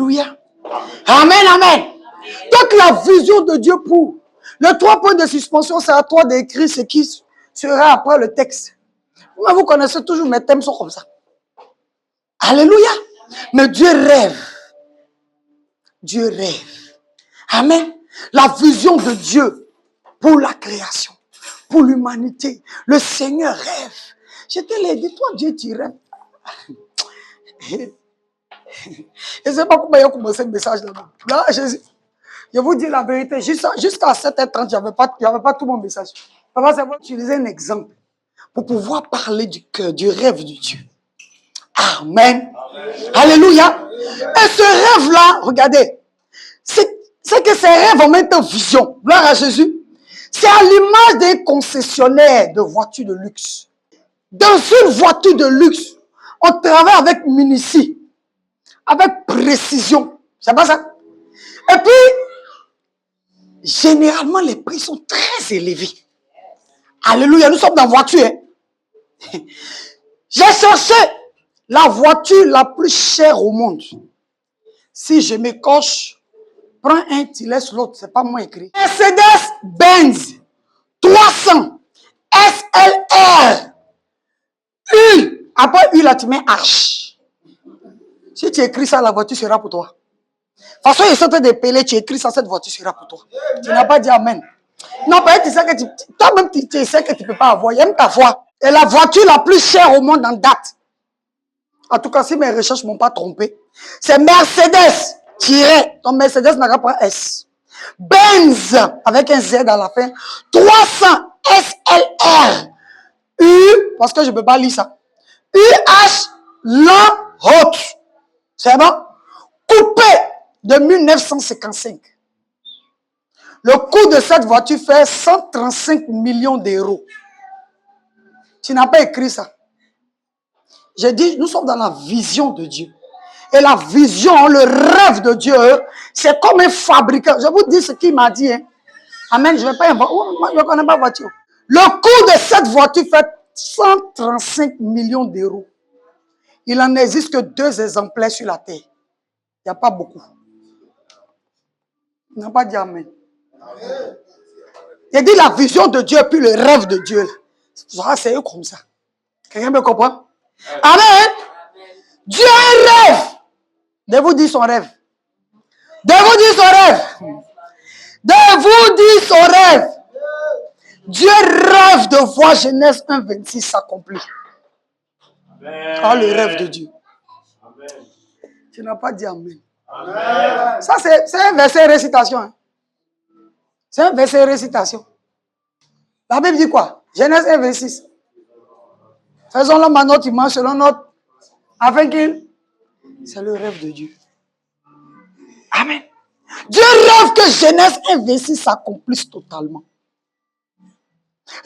Alléluia. Amen, amen. Donc la vision de Dieu pour le 3 points de suspension, c'est à toi d'écrire ce qui sera après le texte. Mais vous connaissez toujours, mes thèmes sont comme ça. Alléluia. Mais Dieu rêve. Dieu rêve. Amen. La vision de Dieu pour la création, pour l'humanité. Le Seigneur rêve. Je te l'ai dit, toi Dieu, tu rêves. Je ne sais pas comment il a commencé le message là-bas. Là, je vous dis la vérité, jusqu'à 7h30, il n'y avait pas tout mon message. Papa, c'est pour utiliser un exemple pour pouvoir parler du cœur, du rêve de Dieu. Amen. Alléluia. Et ce rêve-là, regardez, c'est que ces rêves en même temps vision. Gloire à Jésus. C'est à l'image des concessionnaires de voitures de luxe. Dans une voiture de luxe, on travaille avec minutie, avec précision. C'est pas ça? Et puis, généralement, les prix sont très élevés. Alléluia, nous sommes dans la voiture. Hein? J'ai cherché la voiture la plus chère au monde. Si je m'écorche, prends un, tu laisses l'autre. C'est pas moi écrit. Mercedes-Benz 300 SLR. U. Après U, là, tu mets H. Si tu écris ça, la voiture sera pour toi. De toute façon, ils sont en train de payer, tu écris ça, cette voiture sera pour toi. Tu n'as pas dit Amen. Non, peut-être tu sais que toi-même, tu sais que tu ne peux pas avoir. Il y a même ta foi. Et la voiture la plus chère au monde en date. En tout cas, si mes recherches ne m'ont pas trompé, c'est Mercedes. Ton Mercedes n'a pas S. Benz, avec un Z à la fin. 300 SLR. U, parce que je ne peux pas lire ça. UH, la haute. C'est bon? Coupé de 1955. Le coût de cette voiture fait 135 millions d'euros. Tu n'as pas écrit ça. J'ai dit, nous sommes dans la vision de Dieu. Et la vision, le rêve de Dieu, c'est comme un fabricant. Je vous dis ce qu'il m'a dit. Hein. Amen, je ne vais pas inventer. Moi, je ne connais pas la voiture. Le coût de cette voiture fait 135 millions d'euros. Il n'en existe que 2 exemplaires sur la terre. Il n'y a pas beaucoup. Il n'a pas dit Amen. Il dit la vision de Dieu puis le rêve de Dieu. C'est eux comme ça. Quelqu'un me comprend? Amen. Dieu rêve. De vous dire son rêve. De vous dire son rêve. De vous dire son rêve. Dieu rêve de voir Genèse 1,26 s'accomplir. Ah, le rêve de Dieu. Amen. Tu n'as pas dit Amen. Amen. Ça, c'est un verset récitation. Hein. C'est un verset récitation. La Bible dit quoi? Genèse 1,26. Faisons-le maintenant, tu manges selon notre. Afin qu'il. C'est le rêve de Dieu. Amen. Dieu rêve que Genèse 1,26 s'accomplisse totalement.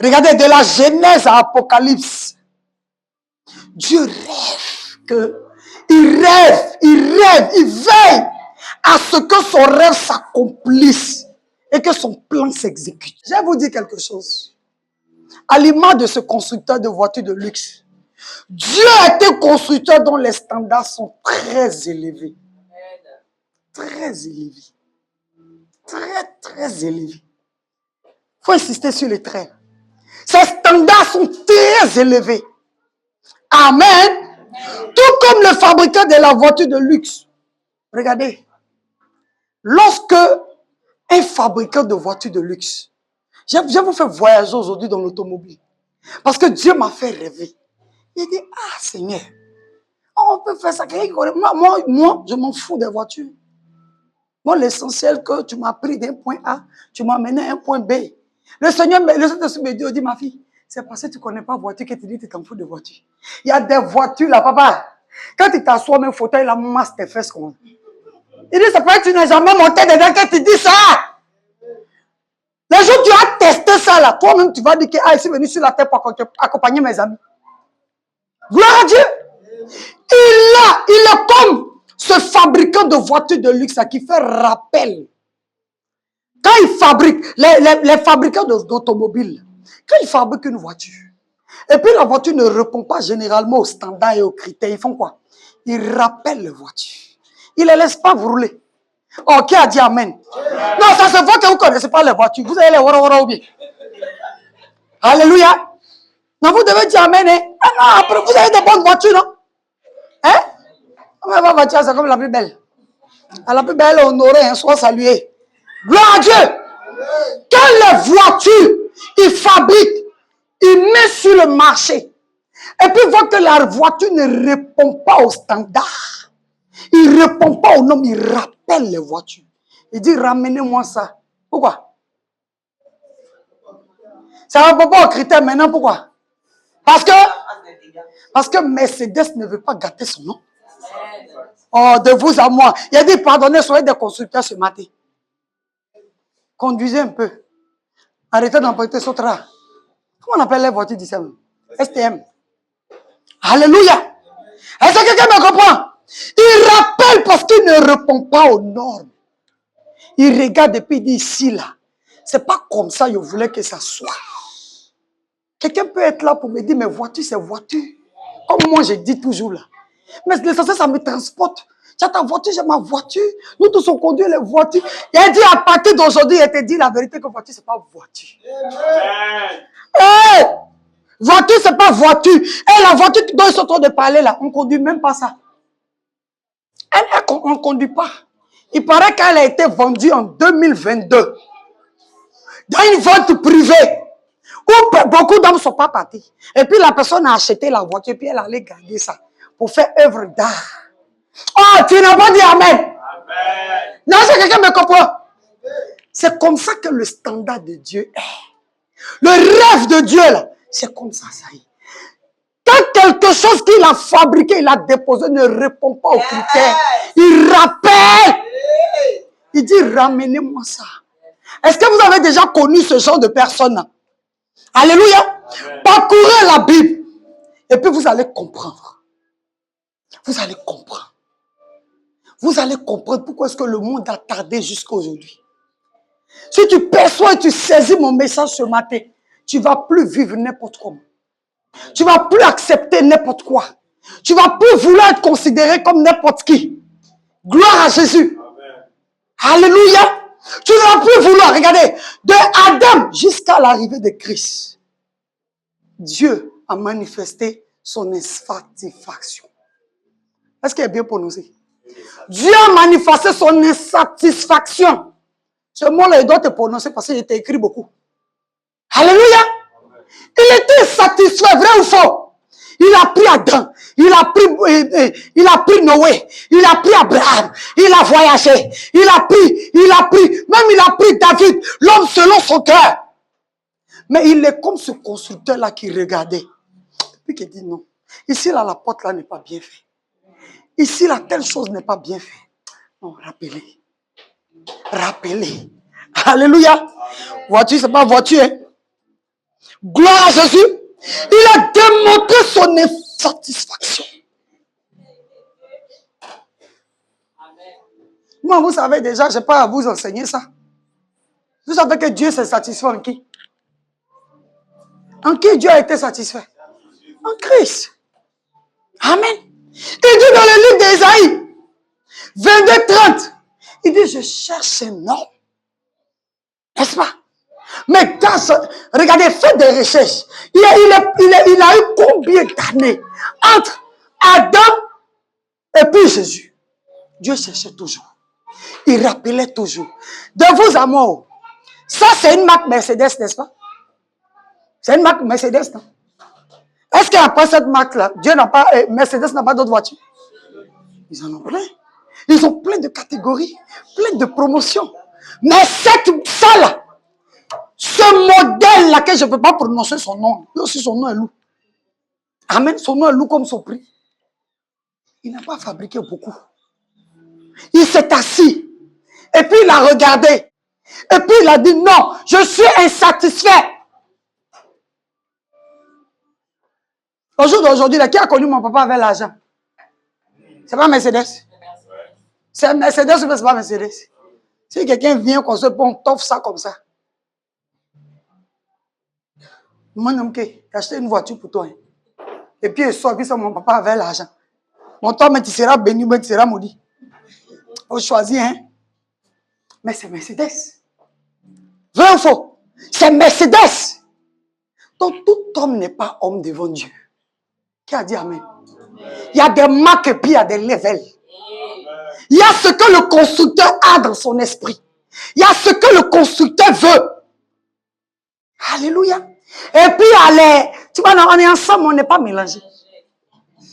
Regardez, de la Genèse à Apocalypse. Dieu rêve que. Il veille à ce que son rêve s'accomplisse et que son plan s'exécute. Je vais vous dire quelque chose. À l'image de ce constructeur de voitures de luxe, Dieu a été constructeur dont les standards sont très élevés. Très élevés. Très élevés. Il faut insister sur les traits. Ces standards sont très élevés. Amen. Tout comme le fabricant de la voiture de luxe. Regardez. Lorsque un fabricant de voitures de luxe, je vous fais voyager aujourd'hui dans l'automobile. Parce que Dieu m'a fait rêver. Il dit, ah Seigneur, on peut faire ça. Moi, je m'en fous des voitures. Moi, l'essentiel que tu m'as pris d'un point A, tu m'as amené à un point B. Le Seigneur me dit, ma fille, c'est parce que tu ne connais pas voiture que tu dis que tu t'en fous de voiture. Il y a des voitures là, papa. Quand tu t'assois dans un fauteuil, la masse tes fesses comme ça. Il dit, c'est parce que tu n'as jamais monté dedans que tu dis ça. Le jour où tu as testé ça là, toi-même tu vas dire que je suis venu sur la terre pour accompagner mes amis. Gloire à Dieu. Il est comme ce fabricant de voitures de luxe là, qui fait rappel. Quand il fabrique, les fabricants d'automobiles, quand ils fabriquent une voiture, et puis la voiture ne répond pas généralement aux standards et aux critères, ils font quoi? Ils rappellent la voiture. Il ne les laisse pas vous rouler. Oh, qui a dit Amen? Non, ça se voit que vous ne connaissez pas les voitures. Vous avez les wara ou bien. Alléluia. Non, vous devez dire Amen. Hein? Ah non, après, vous avez de bonnes voitures, non? Hein? Mais ma voiture, c'est comme la plus belle. La plus belle, honorée, hein, soit saluée. Gloire à Dieu. Quand les voitures, ils fabriquent, ils mettent sur le marché, et puis voient que la voiture ne répond pas aux standards, il ne répond pas aux normes, il rappelle les voitures. Il dit, ramenez-moi ça. Pourquoi? Ça ne répond pas aux critères maintenant, pourquoi? Parce que Mercedes ne veut pas gâter son nom. Oh, de vous à moi. Il a dit, pardonnez, soyez des constructeurs ce matin. Conduisez un peu. Arrêtez d'emprunter Sotra. Comment on appelle les voitures d'ici? STM. Alléluia. Est-ce que quelqu'un me comprend? Il rappelle parce qu'il ne répond pas aux normes. Il regarde et puis il dit ici, là. C'est pas comme ça, je voulais que ça soit. Quelqu'un peut être là pour me dire, mais voiture, c'est voiture. Comme moi, je dis toujours là. Mais l'essentiel, ça me transporte. Tu as ta voiture, j'ai ma voiture. Nous tous, on conduit les voitures. Il a dit, à partir d'aujourd'hui, il te dit la vérité que voiture, c'est pas voiture. Hey! Voiture, c'est pas voiture. Et la voiture dont ils sont en train de parler là, on ne conduit même pas ça. On ne conduit pas. Il paraît qu'elle a été vendue en 2022 dans une vente privée où beaucoup d'hommes ne sont pas partis. Et puis la personne a acheté la voiture et puis elle allait garder ça pour faire œuvre d'art. Oh, tu n'as pas dit Amen. Amen. Non, c'est quelqu'un me comprend. C'est comme ça que le standard de Dieu est. Le rêve de Dieu, là, c'est comme ça, ça y est. Quand quelque chose qu'il a fabriqué, il a déposé, ne répond pas aux critères, il rappelle. Il dit, ramenez-moi ça. Est-ce que vous avez déjà connu ce genre de personne-là? Alléluia. Parcourez la Bible. Et puis vous allez comprendre. Vous allez comprendre. Vous allez comprendre pourquoi est-ce que le monde a tardé jusqu'à aujourd'hui. Si tu perçois et tu saisis mon message ce matin, tu ne vas plus vivre n'importe comment. Tu ne vas plus accepter n'importe quoi. Tu ne vas plus vouloir être considéré comme n'importe qui. Gloire à Jésus. Amen. Alléluia. Tu ne vas plus vouloir, regardez, de Adam jusqu'à l'arrivée de Christ. Dieu a manifesté son insatisfaction. Est-ce qu'il est bien prononcé? Dieu a manifesté son insatisfaction. Ce mot-là, il doit te prononcer parce qu'il était écrit beaucoup. Alléluia. Il était satisfait, vrai ou faux? Il a pris Adam, il a pris Noé, il a pris Abraham, il a voyagé, il a pris David, l'homme selon son cœur. Mais il est comme ce constructeur-là qui regardait. Puis qui dit non. Ici, là, la porte là n'est pas bien faite. Ici, là, telle chose n'est pas bien faite. Non, rappelez. Rappelez. Alléluia. Voiture, c'est pas voiture. Hein? Gloire à Jésus. Il a démontré son insatisfaction. Moi, vous savez déjà, je n'ai pas à vous enseigner ça. Vous savez que Dieu s'est satisfait en qui? En qui Dieu a été satisfait? En Christ. Amen. Il dit dans le livre d'Ésaïe, 22-30, il dit, je cherche un homme. N'est-ce pas? Mais regardez, faites des recherches. Il a eu combien d'années entre Adam et puis Jésus? Dieu cherchait toujours. Il rappelait toujours. De vous à moi, ça c'est une marque Mercedes, n'est-ce pas? C'est une marque Mercedes, non? Est-ce qu'après cette marque-là, Mercedes n'a pas d'autres voitures? Ils en ont plein. Ils ont plein de catégories, plein de promotions. Mais ça-là, ce modèle-là que je ne peux pas prononcer son nom, lui aussi son nom est loup. Amen, son nom est loup comme son prix. Il n'a pas fabriqué beaucoup. Il s'est assis. Et puis il a regardé. Et puis il a dit non, je suis insatisfait. Au jour d'aujourd'hui, qui a connu mon papa avec l'argent? C'est pas Mercedes. C'est Mercedes ou c'est pas Mercedes? Si quelqu'un vient qu'on se bon, t'offre ça comme ça. Moi, non, j'ai acheté une voiture pour toi. Hein. Et puis il sort, puis ça, mon papa avait l'argent. Mon toi, mais tu seras béni, mais tu seras maudit. Faut choisir, hein. Mais c'est Mercedes. Vrai ou faux? C'est Mercedes. Donc tout homme n'est pas homme devant Dieu. Qui a dit amen? Il y a des marques et puis il y a des levels. Il y a ce que le constructeur a dans son esprit. Il y a ce que le constructeur veut. Alléluia. Et puis, allez, tu vois, on est ensemble, on n'est pas mélangés.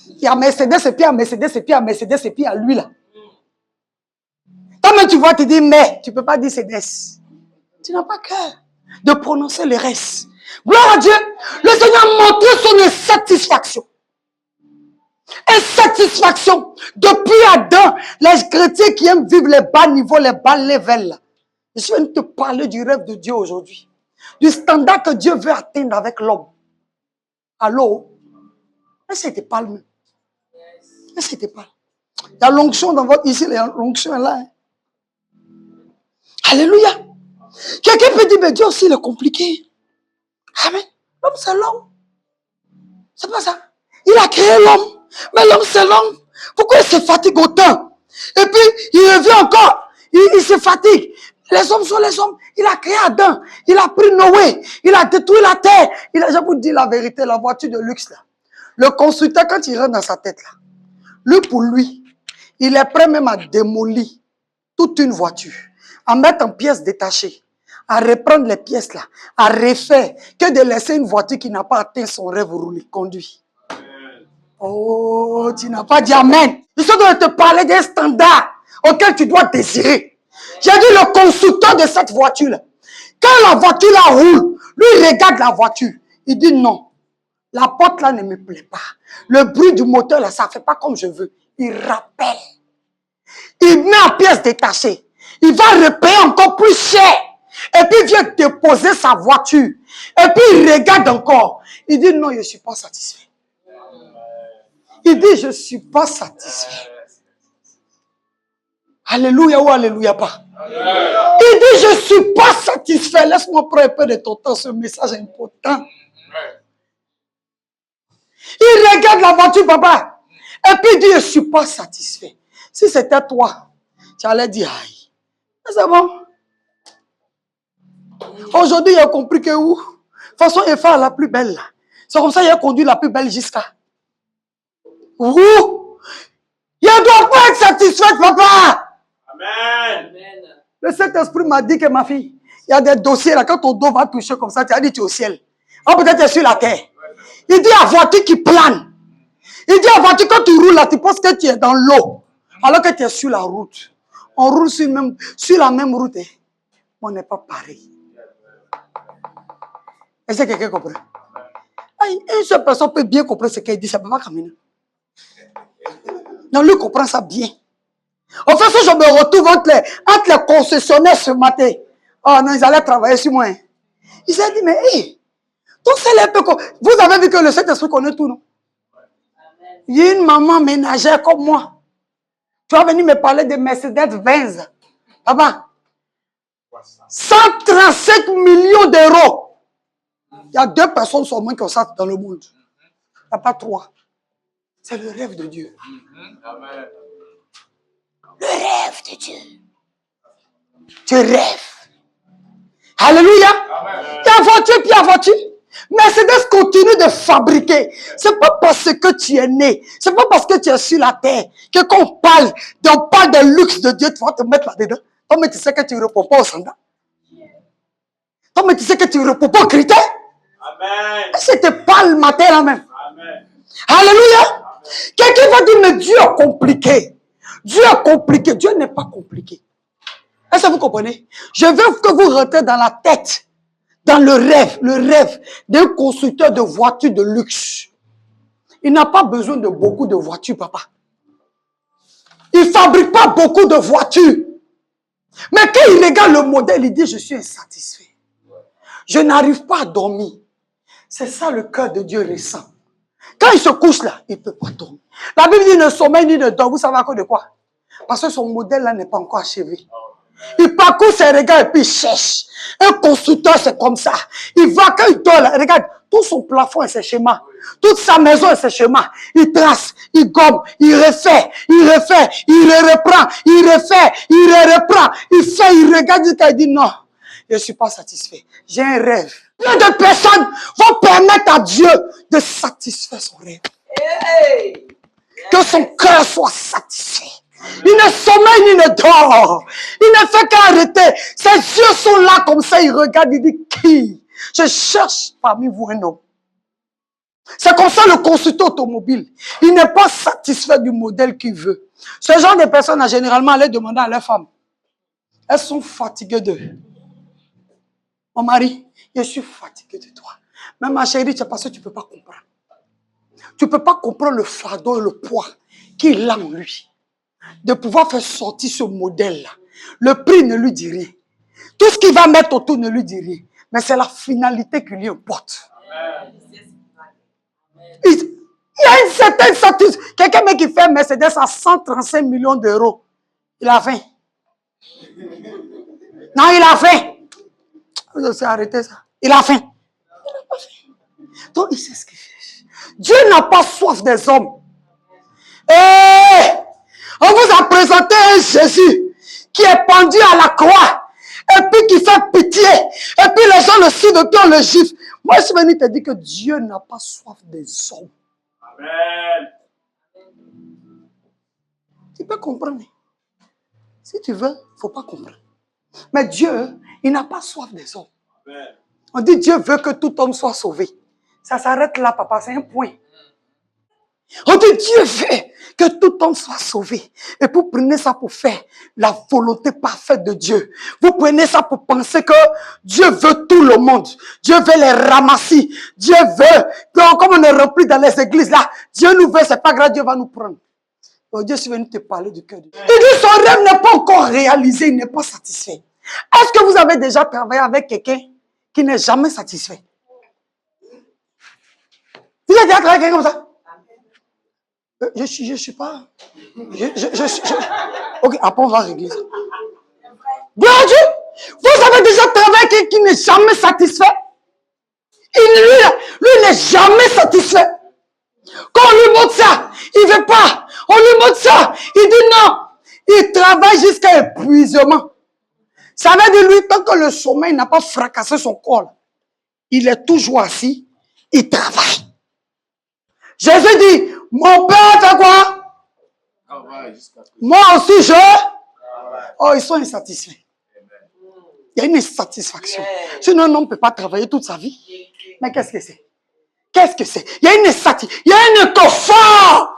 Il y a Mercedes, et puis il y a Mercedes, et puis il y a Mercedes, et puis il y a lui là. Toi-même, tu vois, tu dis, mais tu ne peux pas dire Mercedes. Tu n'as pas cœur de prononcer le reste. Gloire à Dieu. Le Seigneur montre son insatisfaction. Insatisfaction. Depuis Adam, les chrétiens qui aiment vivre les bas niveaux, les bas levels là. Je viens de te parler du rêve de Dieu aujourd'hui. Du standard que Dieu veut atteindre avec l'homme. Allô? Mais c'était pas le même. Mais c'était pas. Il y a l'onction dans votre... Ici, l'onction est là. Hein. Alléluia. Quelqu'un peut dire, mais Dieu aussi, il est compliqué. Amen. L'homme, c'est l'homme. C'est pas ça. Il a créé l'homme. Mais l'homme, c'est l'homme. Pourquoi il se fatigue autant? Et puis, il revient encore. Il se fatigue. Les hommes sont les hommes. Il a créé Adam. Il a pris Noé. Il a détruit la terre. Je vous dis la vérité, la voiture de luxe, là. Le constructeur, quand il rentre dans sa tête, là, lui, pour lui, il est prêt même à démolir toute une voiture, à mettre en pièces détachées, à reprendre les pièces là, à refaire, que de laisser une voiture qui n'a pas atteint son rêve rouler, conduit. Oh, tu n'as pas dit amen. Je suis en train de te parler d'un standard auquel tu dois désirer. J'ai dit le constructeur de cette voiture là. Quand la voiture là roule, lui il regarde la voiture. Il dit non, la porte là ne me plaît pas. Le bruit du moteur là, ça ne fait pas comme je veux. Il rappelle. Il met en pièces détachées. Il va repayer encore plus cher. Et puis il vient déposer sa voiture. Et puis il regarde encore. Il dit non, je ne suis pas satisfait. Il dit je ne suis pas satisfait. Alléluia ou alléluia pas. Il dit je ne suis pas satisfait. Laisse-moi prendre un peu de ton temps. Ce message est important. Il regarde la voiture, papa. Et puis il dit je ne suis pas satisfait. Si c'était toi, tu allais dire aïe. Mais c'est bon. Aujourd'hui, il a compris que où? De toute façon, il fait la plus belle. C'est comme ça qu'il a conduit la plus belle jusqu'à. Où? Il ne doit pas être satisfait, papa. Amen. Le Saint-Esprit m'a dit que ma fille, il y a des dossiers là, quand ton dos va toucher comme ça, tu as dit tu es au ciel. Ah, peut-être tu es sur la terre. Il dit à voiture qui plane. Il dit à voiture, quand tu roules là, tu penses que tu es dans l'eau. Alors que tu es sur la route. On roule sur la même route. Hein. On n'est pas pareil. Est-ce que quelqu'un comprend? Une seule personne peut bien comprendre ce qu'il dit, ça ne peut pas caminer. Non, lui comprend ça bien. En fait, si je me retrouve entre les concessionnaires ce matin, oh non, ils allaient travailler sur moi. Hein. Il s'est dit, mais hé, donc c'est un peu comme... Vous avez vu que le Saint-Esprit connaît tout, non? Il y a une maman ménagère comme moi. Tu vas venir me parler de Mercedes-Benz. Papa, 137 millions d'euros. Il y a 2 personnes seulement qui ont ça dans le monde. Il n'y a pas 3. C'est le rêve de Dieu. Amen. Le rêve de Dieu. Tu rêves. Alléluia. Il y a voiture, puis il y a voiture. Mercedes continue de fabriquer. Ce n'est pas parce que tu es né. Ce n'est pas parce que tu es sur la terre que quand on parle de luxe de Dieu, tu vas te mettre là-dedans. Toi, mais tu sais que tu ne réponds pas au standard. Toi, mais tu sais que tu ne réponds pas aux critères. Amen. C'était pas le matin là même. Amen. Alléluia. Quelqu'un va dire, mais Dieu est compliqué. Dieu est compliqué. Dieu n'est pas compliqué. Est-ce que vous comprenez? Je veux que vous rentrez dans la tête, dans le rêve d'un constructeur de voitures de luxe. Il n'a pas besoin de beaucoup de voitures, papa. Il ne fabrique pas beaucoup de voitures. Mais quand il regarde le modèle, il dit, je suis insatisfait. Je n'arrive pas à dormir. C'est ça le cœur de Dieu ressent. Quand il se couche là, il ne peut pas dormir. La Bible dit ne sommeille ni ne dort. Vous savez à cause de quoi? Parce que son modèle là n'est pas encore achevé. Il parcourt ses regards et puis il cherche. Un constructeur, c'est comme ça. Il va, quand il dort là, regarde, tout son plafond et ses schémas. Toute sa maison et ses schémas. Il trace, il gomme, il refait, il reprend, il refait, il reprend, il fait, il regarde, il dit non, je ne suis pas satisfait. J'ai un rêve. Plein de personnes vont permettre à Dieu de satisfaire son rêve. Hey. Que son cœur soit satisfait. Il ne sommeille ni ne dort. Il ne fait qu'arrêter. Ses yeux sont là comme ça. Il regarde, il dit qui? Je cherche parmi vous un homme. C'est comme ça le constructeur automobile. Il n'est pas satisfait du modèle qu'il veut. Ce genre de personnes a généralement allé demander à leurs femmes. Elles sont fatiguées d'eux. Mon mari, je suis fatigué de toi. Mais ma chérie, c'est parce que tu ne peux pas comprendre. Tu ne peux pas comprendre le fardeau et le poids qu'il a en lui. De pouvoir faire sortir ce modèle-là. Le prix ne lui dit rien. Tout ce qu'il va mettre autour ne lui dit rien. Mais c'est la finalité qui lui importe. Il y a une certaine satisfaction. Quelqu'un qui fait Mercedes à 135 millions d'euros. Il a faim. Non, il a faim. Je sais arrêter ça. Il a faim. Il n'a pas faim. Donc il sait ce qu'il fait. Dieu n'a pas soif des hommes. On vous a présenté un Jésus qui est pendu à la croix et puis qui fait pitié et puis les gens le suivent et puis on le gifle. Moi, je suis venu te dire que Dieu n'a pas soif des hommes. Amen. Tu peux comprendre. Si tu veux, il ne faut pas comprendre. Mais Dieu, il n'a pas soif des hommes. Amen. On dit Dieu veut que tout homme soit sauvé. Ça s'arrête là, papa, c'est un point. On dit Dieu veut que tout homme soit sauvé. Et vous prenez ça pour faire la volonté parfaite de Dieu. Vous prenez ça pour penser que Dieu veut tout le monde. Dieu veut les ramasser. Dieu veut. Donc, comme on est rempli dans les églises là, Dieu nous veut, c'est pas grave, Dieu va nous prendre. Oh, Dieu, je suis venu te parler du cœur de Dieu. Il dit son rêve n'est pas encore réalisé, il n'est pas satisfait. Est-ce que vous avez déjà travaillé avec quelqu'un qui n'est jamais satisfait? Vous avez déjà travaillé avec quelqu'un comme ça? Je suis pas. Ok, après on va régler ça. Gloire à Dieu. Vous avez déjà travaillé avec quelqu'un qui n'est jamais satisfait? Lui n'est jamais satisfait. Quand on lui montre ça, il ne veut pas. On lui montre ça, il dit non. Il travaille jusqu'à épuisement. Ça veut dire lui, tant que le sommeil n'a pas fracassé son corps, il est toujours assis, il travaille. Jésus dit, mon père fait quoi? Moi aussi je. Oh, ils sont insatisfaits. Il y a une insatisfaction. Sinon, un homme ne peut pas travailler toute sa vie. Mais qu'est-ce que c'est? Qu'est-ce que c'est? Il y a une insatisfaction. Il y a un inconfort.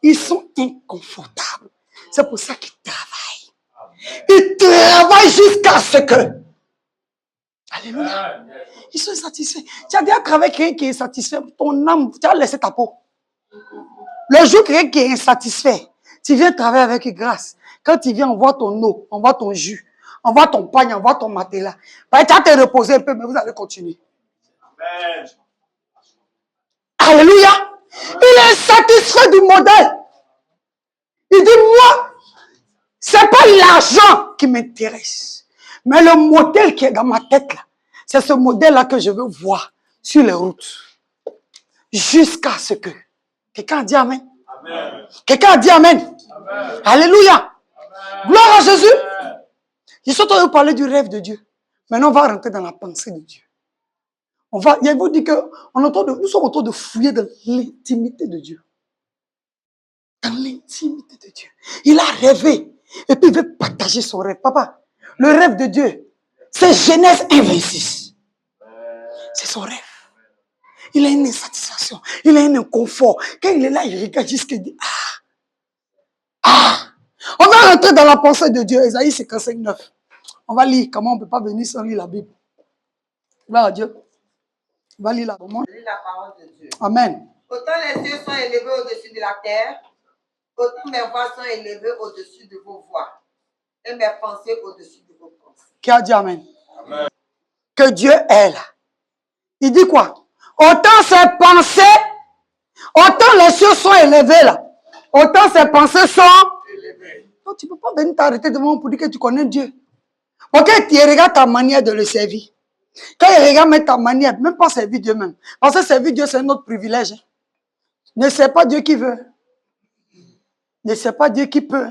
Ils sont inconfortables. C'est pour ça qu'ils travaillent. Ils travaillent jusqu'à ce que. Alléluia. Ils sont insatisfaits. Tu as déjà travaillé avec quelqu'un qui est insatisfait. Ton âme, tu as laissé ta peau. Le jour quelqu'un qui est insatisfait, tu viens travailler avec grâce. Quand tu viens, on voit ton eau, on voit ton jus, on voit ton pagne, on voit ton matelas. Tu vas te reposer un peu, mais vous allez continuer. Amen. Alléluia. Il est satisfait du modèle. Il dit, moi, c'est pas l'argent qui m'intéresse. Mais le modèle qui est dans ma tête là, c'est ce modèle-là que je veux voir sur les routes. Jusqu'à ce que. Quelqu'un a dit Amen. Amen. Quelqu'un a dit Amen. Amen. Alléluia. Amen. Gloire à Jésus. Amen. Je suis en train de parler du rêve de Dieu. Maintenant, on va rentrer dans la pensée de Dieu. Il vous dit que nous sommes en train de fouiller dans l'intimité de Dieu. Dans l'intimité de Dieu. Il a rêvé. Et puis il veut partager son rêve. Papa, le rêve de Dieu, c'est Genèse 1:26. C'est son rêve. Il a une insatisfaction. Il a un inconfort. Quand il est là, il regarde jusqu'à il dit On va rentrer dans la pensée de Dieu. Ésaïe 55:9. On va lire. Comment on ne peut pas venir sans lire la Bible? Gloire à Dieu. On va lire la Bible. Lire la parole de Dieu. Amen. Autant les cieux sont élevés au-dessus de la terre, autant mes voix sont élevées au-dessus de vos voix, et mes pensées au-dessus de vos pensées. Qui a dit Amen? Amen. Que Dieu est là. Il dit quoi? Autant ses pensées, autant les cieux sont élevés là, autant ses pensées sont élevées. Donc tu ne peux pas venir t'arrêter devant moi pour dire que tu connais Dieu. Ok, tu regardes ta manière de le servir. Quand il regarde même ta manière, même pas servir Dieu même. Parce que servir Dieu, c'est notre privilège. Ne c'est pas Dieu qui veut. Ne c'est pas Dieu qui peut.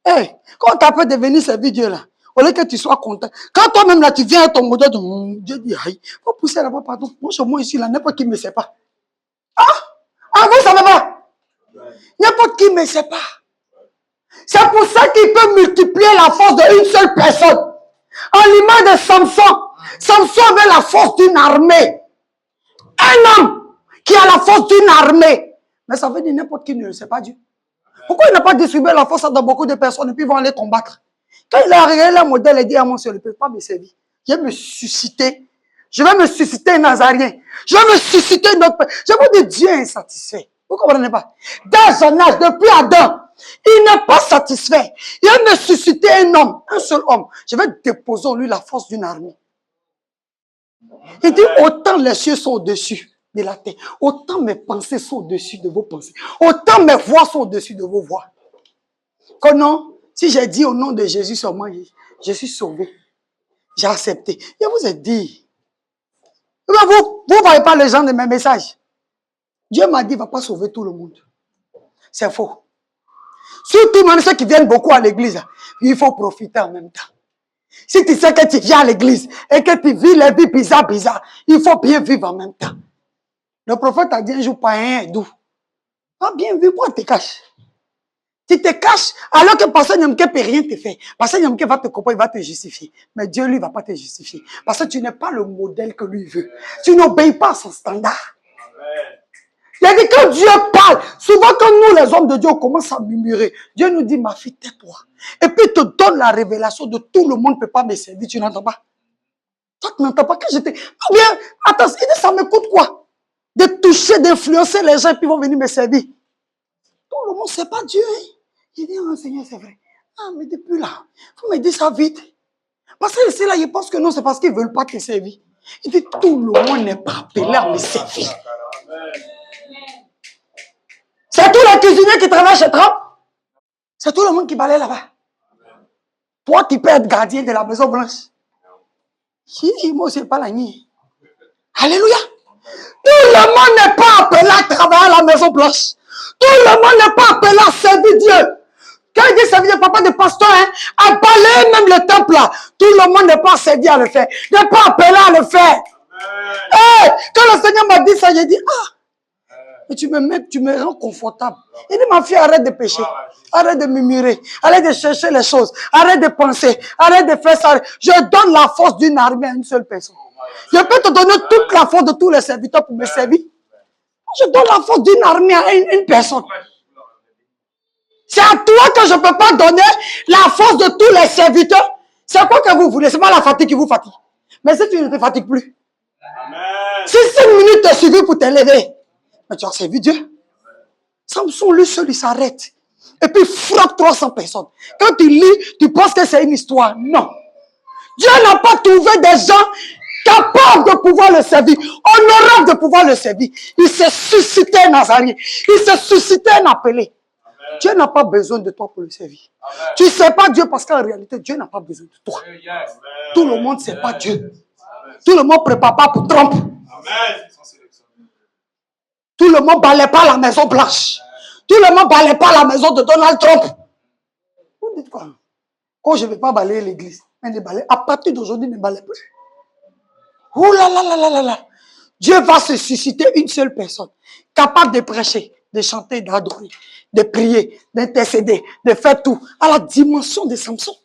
Hey, quand tu peux devenir servir Dieu là, au lieu que tu sois content. Quand toi-même là, tu viens à ton modèle, Dieu dit, aïe, faut pousser là-bas, pardon. Moi ici là, n'importe qui ne me sait pas. Ah, vous savez pas? N'importe qui ne me sait pas. C'est pour ça qu'il peut multiplier la force d'une seule personne. En l'image de Samson, Samson avait la force d'une armée. Un homme qui a la force d'une armée. Mais ça veut dire n'importe qui ne le sait pas Dieu. Pourquoi il n'a pas distribué la force dans beaucoup de personnes et puis ils vont aller combattre? Quand il a regardé le modèle et dit à mon Seigneur, il ne peut pas me servir. Je vais me susciter. Je vais me susciter un Nazarien. Je vais me susciter notre père. Je vous dis, Dieu est insatisfait. Vous ne comprenez pas? Dans son âge, depuis Adam, il n'est pas satisfait. Il va me susciter un homme, un seul homme. Je vais déposer en lui la force d'une armée. Il dit, autant les cieux sont au-dessus de la terre, autant mes pensées sont au-dessus de vos pensées, autant mes voix sont au-dessus de vos voix. Que non, si j'ai dit au nom de Jésus seulement, je suis sauvé. J'ai accepté. Je vous ai dit. Vous ne voyez pas les gens de mes messages. Dieu m'a dit, il ne va pas sauver tout le monde. C'est faux. Surtout même ceux qui viennent beaucoup à l'église, il faut profiter en même temps. Si tu sais que tu viens à l'église et que tu vis les vies bizarres, il faut bien vivre en même temps. Le prophète a dit un jour, pas un doux. Pas bien vivre, pourquoi tu te caches? Tu te caches alors que personne ne peut rien te faire. Personne ne va te comprendre, il va te justifier. Mais Dieu, lui, ne va pas te justifier. Parce que tu n'es pas le modèle que lui veut. Tu n'obéis pas à son standard. Il a dit quand Dieu parle, souvent quand nous, les hommes de Dieu, on commence à murmurer, Dieu nous dit, ma fille, tais-toi. Et puis il te donne la révélation de tout le monde ne peut pas me servir. Tu n'entends pas? Toi, tu n'entends pas que j'étais... Ou bien, attends, il dit, ça me coûte quoi? De toucher, d'influencer les gens, et puis ils vont venir me servir. Tout le monde, c'est pas Dieu. Il dit, oh, Seigneur, c'est vrai. Ah, mais depuis là, vous me dites ça vite. Parce que c'est là, ils pensent que non, c'est parce qu'ils ne veulent pas te servir. Il dit, tout le monde n'est pas appelé à me servir. C'est tous les cuisiniers qui travaillent chez Trump. C'est tout le monde qui balaye là-bas. Toi, tu peux être gardien de la Maison Blanche. Moi aussi, pas la nuit. Alléluia. Tout le monde n'est pas appelé à travailler à la Maison Blanche. Tout le monde n'est pas appelé à servir Dieu. Quand il dit servir Dieu, papa de pasteur, à balayer même le temple là, tout le monde n'est pas servi à le faire. N'est pas appelé à le faire. Hey, quand le Seigneur m'a dit ça, j'ai dit, mais tu me rends confortable. Il dit, ma fille, arrête de pécher. Arrête de murmurer. Arrête de chercher les choses. Arrête de penser. Arrête de faire ça. Je donne la force d'une armée à une seule personne. Je peux te donner toute la force de tous les serviteurs pour me servir. Je donne la force d'une armée à une personne. C'est à toi que je ne peux pas donner la force de tous les serviteurs. C'est quoi que vous voulez? Ce n'est pas la fatigue qui vous fatigue. Mais si tu ne te fatigues plus. Si 5 minutes te suffit pour te lever, mais tu as servi Dieu. Samson, lui seul, il s'arrête. Et puis, il frappe 300 personnes. Quand tu lis, tu penses que c'est une histoire. Non. Dieu n'a pas trouvé des gens capables de pouvoir le servir, honorables de pouvoir le servir. Il s'est suscité un Nazarien. Il s'est suscité un appelé. Amen. Dieu n'a pas besoin de toi pour le servir. Amen. Tu ne sais pas Dieu parce qu'en réalité, Dieu n'a pas besoin de toi. Amen. Tout le monde ne sait pas Dieu. Amen. Tout le monde ne prépare pas pour Trump. Amen. Tout le monde ne balaie pas la Maison Blanche. Tout le monde ne balaie pas la maison de Donald Trump. Vous dites quoi? Quand je ne vais pas balayer l'église, mais ne balayer, à partir d'aujourd'hui, ne balaye plus. Oh là là là là là là. Dieu va se susciter une seule personne, capable de prêcher, de chanter, d'adorer, de prier, d'intercéder, de faire tout, à la dimension de Samson.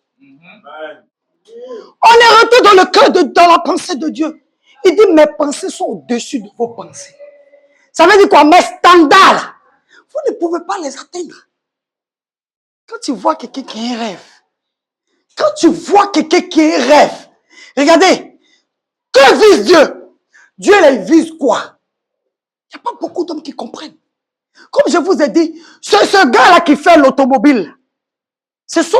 On est rentré dans le cœur, dans la pensée de Dieu. Il dit, mes pensées sont au-dessus de vos pensées. Ça veut dire quoi? Mes standards, vous ne pouvez pas les atteindre. Quand tu vois quelqu'un qui a un rêve, quand tu vois quelqu'un qui a un rêve, regardez, que vise Dieu? Dieu, il vise quoi? Il n'y a pas beaucoup d'hommes qui comprennent. Comme je vous ai dit, ce gars-là qui fait l'automobile, ce sont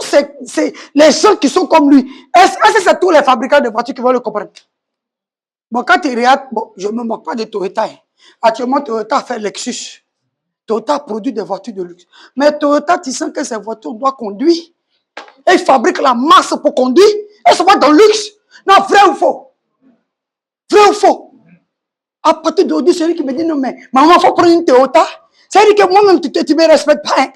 les gens qui sont comme lui. Est-ce que c'est tous les fabricants de voitures qui vont le comprendre? Bon, quand tu regardes, bon, je ne me moque pas de Toyota. Actuellement, Toyota fait Lexus. Toyota produit des voitures de luxe. Mais Toyota, tu sens que ces voitures doivent conduire. Et ils fabriquent la masse pour conduire. Et ce n'est pas dans le luxe. Non, vrai ou faux? Vrai ou faux? À partir d'aujourd'hui, celui qui me dit non, mais maman, il faut prendre une Toyota. C'est-à-dire que moi-même, tu ne me respectes pas. Hein?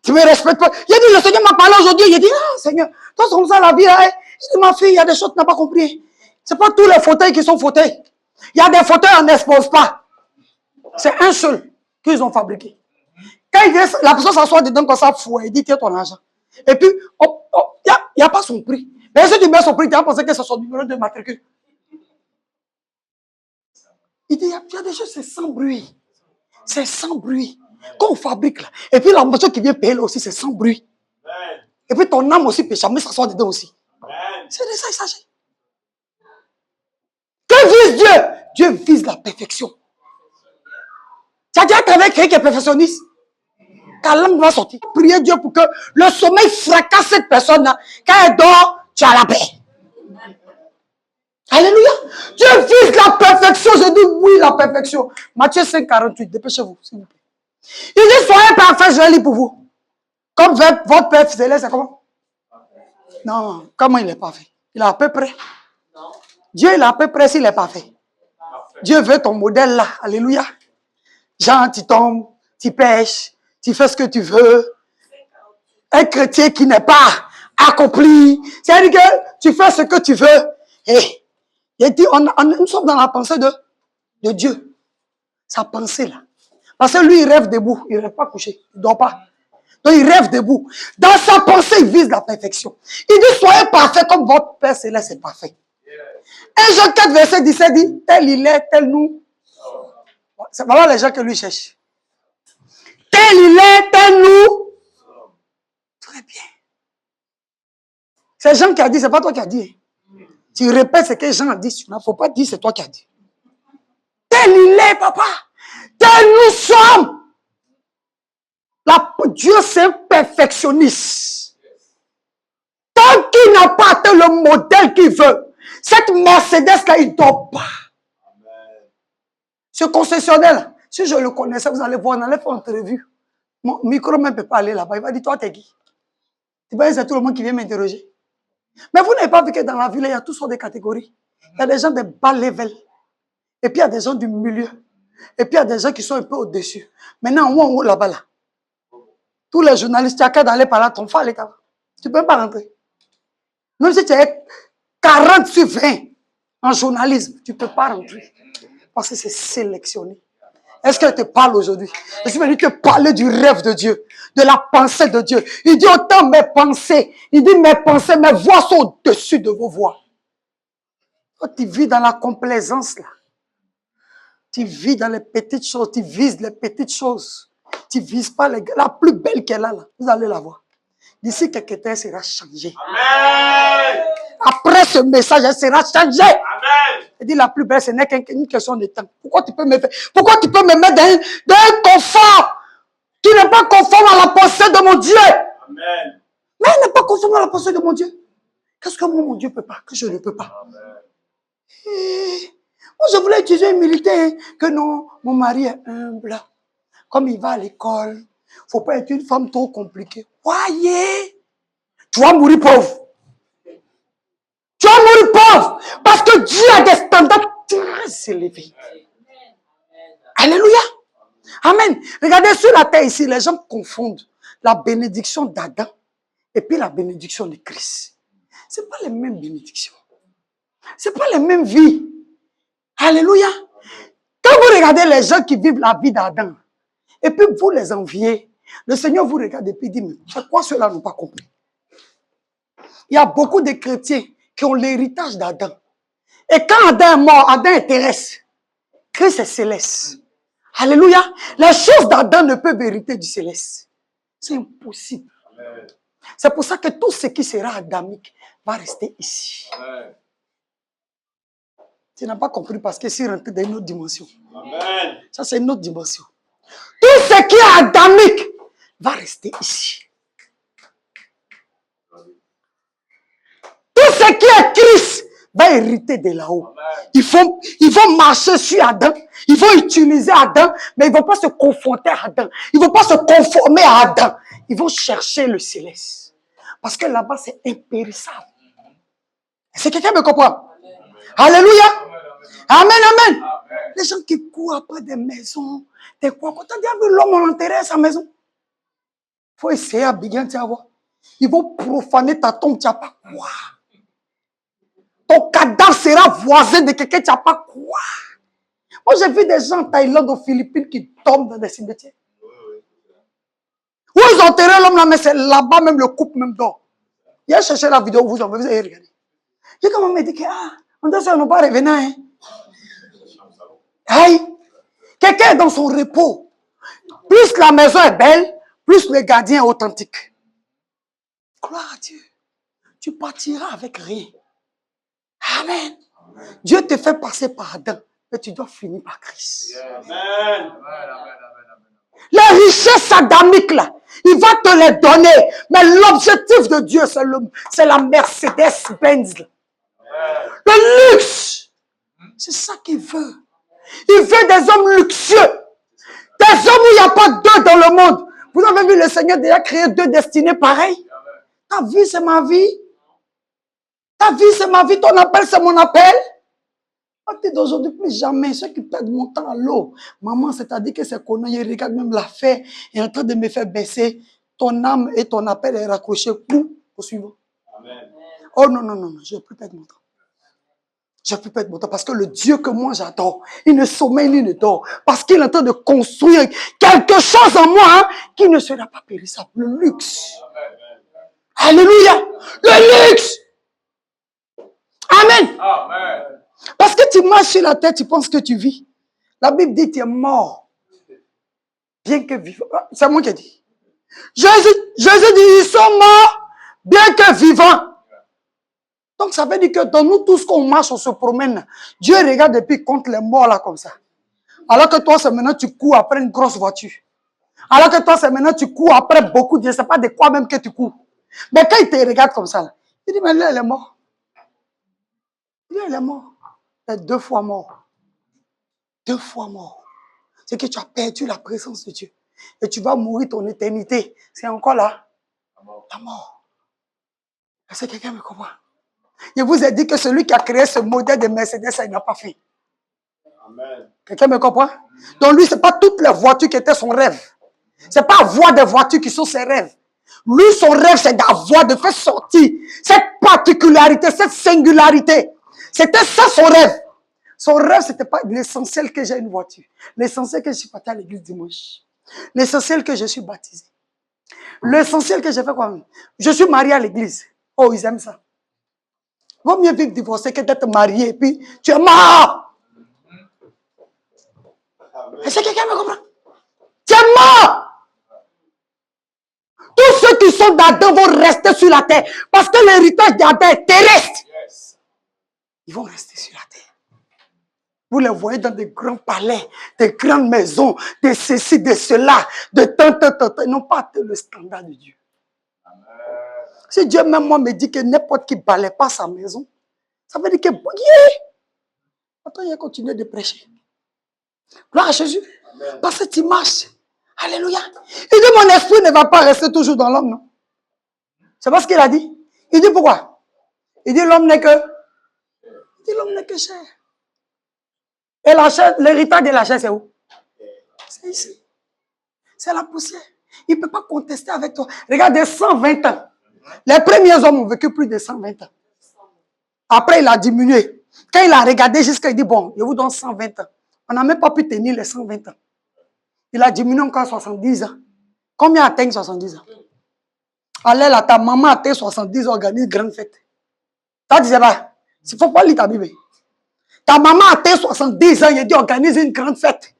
Tu ne me respectes pas. Il a dit, le Seigneur m'a parlé aujourd'hui. Il a dit, ah, Seigneur, toi, c'est comme ça la vie. Hein? Je dis, ma fille, il y a des choses que tu n'as pas compris. Ce n'est pas tous les fauteuils qui sont fauteuils. Il y a des fauteuils, on n'expose pas. C'est un seul qu'ils ont fabriqué. Quand il vient, la personne s'assoit dedans comme ça, fou, il dit, tiens ton argent. Et puis, il n'y a pas son prix. Mais si tu mets son prix, tu vas penser que c'est son numéro de matricule. Il dit, il y a des choses, c'est sans bruit. C'est sans bruit. Quand on fabrique là, et puis la personne qui vient payer là aussi, c'est sans bruit. Et puis ton âme aussi peut jamais s'asseoir dedans aussi. C'est de ça il s'agit. Que vise Dieu? Dieu vise la perfection. Tu as déjà travaillé avec quelqu'un qui est perfectionniste? Ta langue va sortir. Priez Dieu pour que le sommeil fracasse cette personne-là. Quand elle dort, tu as la paix. Alléluia. Dieu vise la perfection. Je dis oui, la perfection. Matthieu 5, 48. Dépêchez-vous, s'il vous plaît. Il dit, soyez parfaits, je lis pour vous. Comme votre Père céleste, c'est comment? Non, comment il est parfait? Il est à peu près. Dieu, il est à peu près s'il est parfait. Dieu veut ton modèle là. Alléluia. Jean, tu tombes, tu pêches, tu fais ce que tu veux. Un chrétien qui n'est pas accompli, c'est-à-dire que tu fais ce que tu veux. Et il dit, nous sommes dans la pensée de Dieu. Sa pensée là. Parce que lui, il rêve debout. Il ne rêve pas couché. Il ne dort pas. Donc, il rêve debout. Dans sa pensée, il vise la perfection. Il dit, soyez parfaits comme votre Père Céleste est parfait. 1 Jean 4, verset 17 dit, tel il est, tel nous. C'est vraiment les gens que lui cherche. Tel il est, tel nous. Très bien. C'est Jean qui a dit, c'est pas toi qui as dit. Tu répètes ce que Jean a dit. Il ne faut pas dire c'est toi qui as dit. Tel il est, papa. Tel nous sommes. Dieu, c'est un perfectionniste. Tant qu'il n'a pas atteint le modèle qu'il veut, cette Mercedes-là, il ne dort pas. Ce concessionnaire, si je le connaissais, vous allez voir, on allait faire une entrevue. Mon micro même ne peut pas aller là-bas. Il va dire, toi, t'es qui? Tu vois, c'est tout le monde qui vient m'interroger. Mais vous n'avez pas vu que dans la ville, il y a toutes sortes de catégories. Il y a des gens de bas level. Et puis, il y a des gens du milieu. Et puis, il y a des gens qui sont un peu au-dessus. Maintenant, en haut, là-bas, là. Tous les journalistes, tu as qu'à d'aller par là, ton frère, tu ne peux pas rentrer. Même si tu es 40 sur 20 en journalisme, tu ne peux pas rentrer. Parce que c'est sélectionné. Est-ce qu'elle te parle aujourd'hui? Je suis venu te parler du rêve de Dieu, de la pensée de Dieu. Il dit autant mes pensées. Il dit mes pensées, mes voix sont au-dessus de vos voix. Toi, tu vis dans la complaisance là. Tu vis dans les petites choses, tu vises les petites choses. Tu ne vises pas la plus belle qu'elle a là. Vous allez la voir. D'ici quelques temps, elle sera changée. Amen. Après ce message, elle sera changée. Amen. Elle dit la plus belle, ce n'est qu'une question de temps. Pourquoi tu peux me mettre dans un confort qui n'est pas conforme à la pensée de mon Dieu? Amen. Mais elle n'est pas conforme à la pensée de mon Dieu. Qu'est-ce que moi, mon Dieu ne peut pas, que je ne peux pas? Moi, je voulais utiliser une militaire, que non, mon mari est humble. Comme il va à l'école, il ne faut pas être une femme trop compliquée. Voyez, tu vas mourir pauvre. Tu vas mourir pauvre. Parce que Dieu a des standards très élevés. Alléluia. Amen. Regardez sur la terre ici, les gens confondent la bénédiction d'Adam et puis la bénédiction de Christ. Ce n'est pas les mêmes bénédictions. Ce n'est pas les mêmes vies. Alléluia. Quand vous regardez les gens qui vivent la vie d'Adam, et puis vous les enviez, le Seigneur vous regarde et puis dit, mais c'est quoi ceux-là n'ont pas compris? Il y a beaucoup de chrétiens qui ont l'héritage d'Adam. Et quand Adam est mort, Adam est terrestre. Christ est céleste. Alléluia. Les choses d'Adam ne peuvent hériter du céleste. C'est impossible. C'est pour ça que tout ce qui sera adamique va rester ici. Amen. Tu n'as pas compris parce que c'est rentré dans une autre dimension. Amen. Ça, c'est une autre dimension. Tout ce qui est adamique va rester ici. Tout ce qui est Christ va hériter de là-haut. Ils vont marcher sur Adam, ils vont utiliser Adam, mais ils ne vont pas se confronter à Adam. Ils ne vont pas se conformer à Adam. Ils vont chercher le céleste. Parce que là-bas, c'est impérissable. Est-ce que quelqu'un me comprend? Alléluia. Amen, amen. Les gens qui courent après des maisons, des quoi. Quand tu as vu l'homme, on l'enterrait à sa maison. Il faut essayer à bien te avoir. Ils vont profaner ta tombe, tu n'as pas quoi. Ton cadavre sera voisin de quelqu'un, tu n'as pas quoi. Moi, j'ai vu des gens en Thaïlande, aux Philippines, qui tombent dans des cimetières. Où ils ont enterré l'homme là, mais c'est là-bas même le couple même dort. Il a cherché la vidéo, vous avez regardé. J'ai quand même dit que, on doit ne pas revenir. Hein. Aïe, quelqu'un est dans son repos. Plus la maison est belle, plus le gardien est authentique. Gloire à Dieu. Tu partiras avec rien. Amen. Dieu te fait passer par Adam, mais tu dois finir par Christ. Amen. Les richesses adamiques là, il va te les donner. Mais l'objectif de Dieu, c'est la Mercedes-Benz. Le luxe. C'est ça qu'il veut. Il veut des hommes luxueux. Des hommes où il n'y a pas deux dans le monde. Vous avez vu, le Seigneur déjà créé deux destinées pareilles. Ta vie, c'est ma vie. Ta vie, c'est ma vie. Ton appel, c'est mon appel. À partir d'aujourd'hui, plus jamais. Ceux qui perdent mon temps à l'eau. Maman, c'est-à-dire que c'est qu'on il regarde même l'affaire et est en train de me faire baisser. Ton âme et ton appel est raccroché. Au suivant. Amen. Oh non, non, non, non. Je ne vais plus perdre mon temps. Je ne vais plus perdre mon temps parce que le Dieu que moi j'adore, il ne sommeille ni ne dort. Parce qu'il est en train de construire quelque chose en moi hein, qui ne sera pas périssable. Le luxe. Amen. Alléluia. Le luxe. Amen. Amen. Parce que tu marches sur la terre, tu penses que tu vis. La Bible dit que tu es mort. Bien que vivant. C'est moi qui ai dit. Jésus dit, ils sont morts, bien que vivants. Donc ça veut dire que dans nous tous qu'on marche, on se promène. Dieu regarde et puis compte les morts là comme ça. Alors que toi, c'est maintenant tu cours après une grosse voiture. Alors que toi, c'est maintenant tu cours après beaucoup de... Je ne sais pas de quoi même que tu cours. Mais quand il te regarde comme ça, là, il dit, mais là, elle est morte. Il dit, elle est morte. Elle est 2 fois mort. 2 fois mort. C'est que tu as perdu la présence de Dieu. Et tu vas mourir ton éternité. C'est encore là. La mort. Est-ce que quelqu'un me comprend? Je vous ai dit que celui qui a créé ce modèle de Mercedes, ça, il n'a pas fait. Amen. Quelqu'un me comprend? Donc lui, ce n'est pas toutes les voitures qui étaient son rêve. Ce n'est pas avoir des voitures qui sont ses rêves. Lui, son rêve, c'est d'avoir, de faire sortir cette particularité, cette singularité. C'était ça son rêve. Son rêve, ce n'était pas l'essentiel que j'ai une voiture. L'essentiel que je suis parti à l'église dimanche. L'essentiel que je suis baptisé. L'essentiel que j'ai fait quoi? Je suis marié à l'église. Oh, ils aiment ça. Vaut mieux vivre divorcé que d'être marié et puis tu es mort. Est-ce que quelqu'un me comprend? Tu es mort. Tous ceux qui sont d'Adam vont rester sur la terre. Parce que l'héritage d'Adam est terrestre. Ils vont rester sur la terre. Vous les voyez dans des grands palais, des grandes maisons, de ceci, de cela, de tant. Ils n'ont pas atteint le standard de Dieu. Amen. Si Dieu même moi me dit que n'importe qui ne balaie pas sa maison, ça veut dire que attends, il a continué de prêcher. Gloire à Jésus. Amen. Parce que tu marches. Alléluia. Il dit mon esprit ne va pas rester toujours dans l'homme, non? C'est pas ce qu'il a dit. Il dit pourquoi? Il dit l'homme n'est que. Il dit l'homme n'est que chair. Et la chair, l'héritage de la chair, c'est où? C'est ici. C'est la poussière. Il ne peut pas contester avec toi. Regardez, 120 ans. Les premiers hommes ont vécu plus de 120 ans. Après, il a diminué. Quand il a regardé jusqu'à, il dit, bon, je vous donne 120 ans. On n'a même pas pu tenir les 120 ans. Il a diminué encore 70 ans. Combien atteignent 70 ans? Allez là, ta maman atteint 70 ans, organise une grande fête. Ça, tu ne sais pas. Il ne faut pas lire ta Bible. Ta maman atteint 70 ans, il dit organise une grande fête.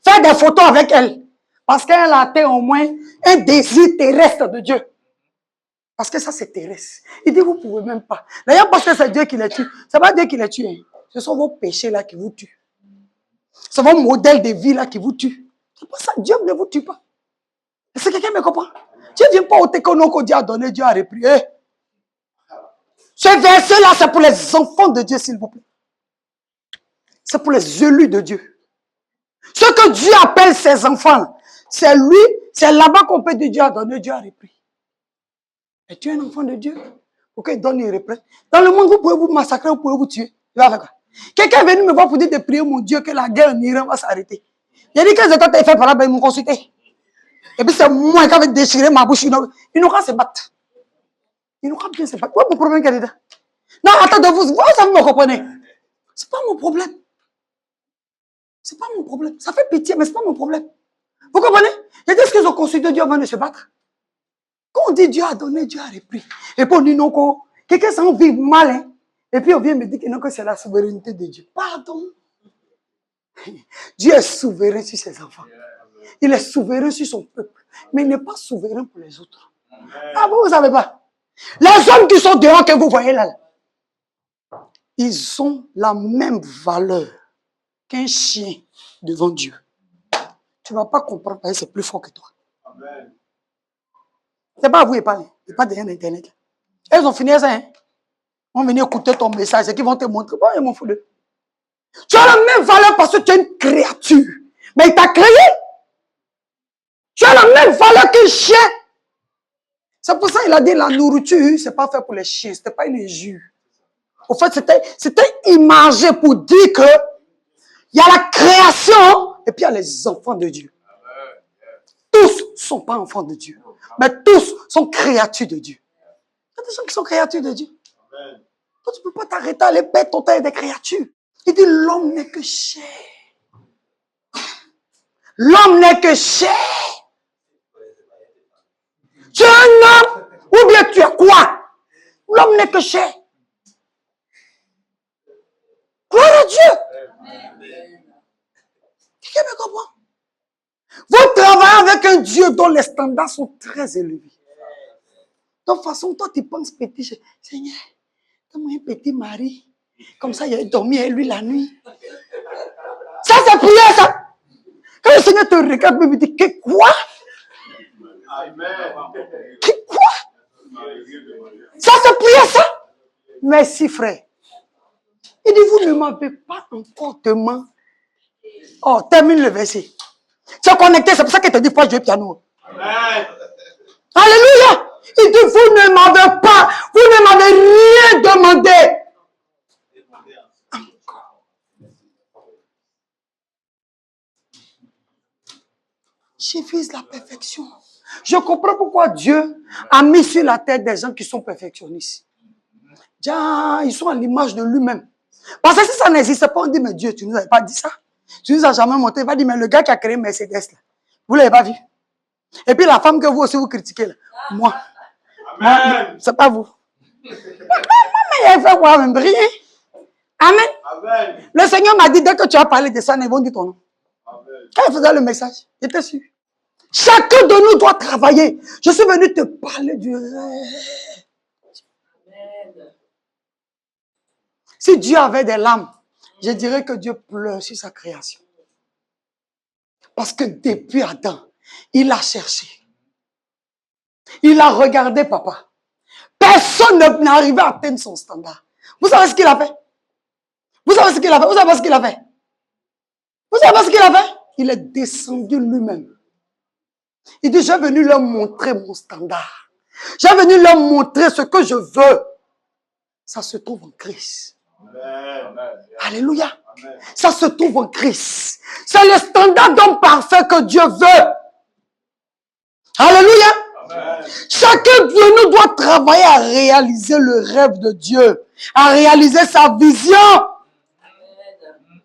Fais des photos avec elle. Parce qu'elle a atteint au moins un désir terrestre de Dieu. Parce que ça, c'est terrestre. Il dit, vous ne pouvez même pas. D'ailleurs, parce que c'est Dieu qui les tue. Ce n'est pas Dieu qui les tue. Hein. Ce sont vos péchés là qui vous tuent. C'est vos modèles de vie là qui vous tuent. C'est pour ça que Dieu ne vous tue pas. Est-ce que quelqu'un me comprend? Dieu ne vient pas au Tekonoko, Dieu a donné, Dieu a repris. Ce verset-là, c'est pour les enfants de Dieu, s'il vous plaît. C'est pour les élus de Dieu. Ce que Dieu appelle ses enfants, c'est lui, c'est là-bas qu'on peut dire Dieu a donné, Dieu a repris. Et tu es un enfant de Dieu. Pour qu'il donne, il reprenne. Dans le monde, vous pouvez vous massacrer, vous pouvez vous tuer. Il va faire quoi? Quelqu'un est venu me voir pour dire de prier, mon Dieu, que la guerre en Iran va s'arrêter. Il a dit que les autres fait par là, ils m'ont consulté. Et puis c'est moi qui avais déchiré ma bouche. Ils n'ont qu'à se battre. Ils n'ont qu'à bien se battre. Quoi mon problème, Canada? Non, attendez, vous me comprenez. C'est pas mon problème. C'est pas mon problème. Ça fait pitié, mais c'est pas mon problème. Vous comprenez? Il y a des choses qu'ils ont consulté Dieu avant de se battre. Quand on dit Dieu a donné, Dieu a repris. Et puis on dit non, quelqu'un s'en vit mal, hein? Et puis on vient me dire que non, que c'est la souveraineté de Dieu. Pardon. Dieu est souverain sur ses enfants. Il est souverain sur son peuple. Mais il n'est pas souverain pour les autres. Ah, vous ne savez pas. Les hommes qui sont dehors que vous voyez là, ils ont la même valeur qu'un chien devant Dieu. Tu ne vas pas comprendre parce que c'est plus fort que toi. Ce n'est pas à vous de parler. Ce n'est pas derrière Internet. Elles ont fini ça. Hein? On va venir écouter ton message. C'est qu'ils vont te montrer. Bon, ils m'en foutent. Tu as la même valeur parce que tu es une créature. Mais il t'a créé. Tu as la même valeur qu'un chien. C'est pour ça qu'il a dit la nourriture, ce n'est pas fait pour les chiens. Ce n'était pas une injure. Au fait, c'était imagé pour dire que il y a la création et puis il y a les enfants de Dieu. Tous ne sont pas enfants de Dieu. Mais tous sont créatures de Dieu. Il y a des gens qui sont créatures de Dieu. Toi, tu ne peux pas t'arrêter à les bêtes ton temps des créatures. Il dit l'homme n'est que chair. L'homme n'est que chair. Tu es un homme ou bien tu es quoi? L'homme n'est que chair. Gloire à Dieu. Quelqu'un me comprend? Vous travaillez avec un Dieu dont les standards sont très élevés. De toute façon, toi, tu penses petit. Seigneur, donne-moi un petit mari. Comme ça, il a dormi avec lui la nuit. Ça, c'est prière, ça. Quand le Seigneur te regarde, il me dit, que quoi? Que quoi? Ça, c'est prière, ça. Merci, frère. Il dit, vous ne m'avez pas encore demandé. Oh, termine le verset. Tu es connecté, c'est pour ça qu'il te dit, faut jouer piano. Amen. Alléluia. Il dit, vous ne m'avez pas, vous ne m'avez rien demandé. Encore. Je vise la perfection. Je comprends pourquoi Dieu a mis sur la terre des gens qui sont perfectionnistes. Ils sont à l'image de lui-même. Parce que si ça n'existait pas, on dit, mais Dieu, tu ne nous avais pas dit ça. Tu nous as jamais montré. Il va dire, mais le gars qui a créé Mercedes, là, vous ne l'avez pas vu. Et puis la femme que vous aussi vous critiquez, là, moi, c'est pas vous. Mais il fait quoi même? Rien. Amen. Amen. Le Seigneur m'a dit, dès que tu as parlé de ça, ils vont dire ton nom. Amen. Quand il faisait le message, j'étais sûr. Chacun de nous doit travailler. Je suis venu te parler du rêve. Amen. Si Dieu avait des larmes, je dirais que Dieu pleure sur sa création. Parce que depuis Adam, il a cherché. Il a regardé papa. Personne n'arrivait à atteindre son standard. Vous savez ce qu'il a fait? Vous savez ce qu'il a fait? Vous savez ce qu'il a fait? Vous savez ce qu'il a fait? Il est descendu lui-même. Il dit, j'ai venu leur montrer mon standard. J'ai venu leur montrer ce que je veux. Ça se trouve en Christ. Amen. Alléluia. Amen. Ça se trouve en Christ. C'est le standard d'homme parfait que Dieu veut. Alléluia. Amen. Chacun de nous doit travailler à réaliser le rêve de Dieu, à réaliser sa vision. Amen.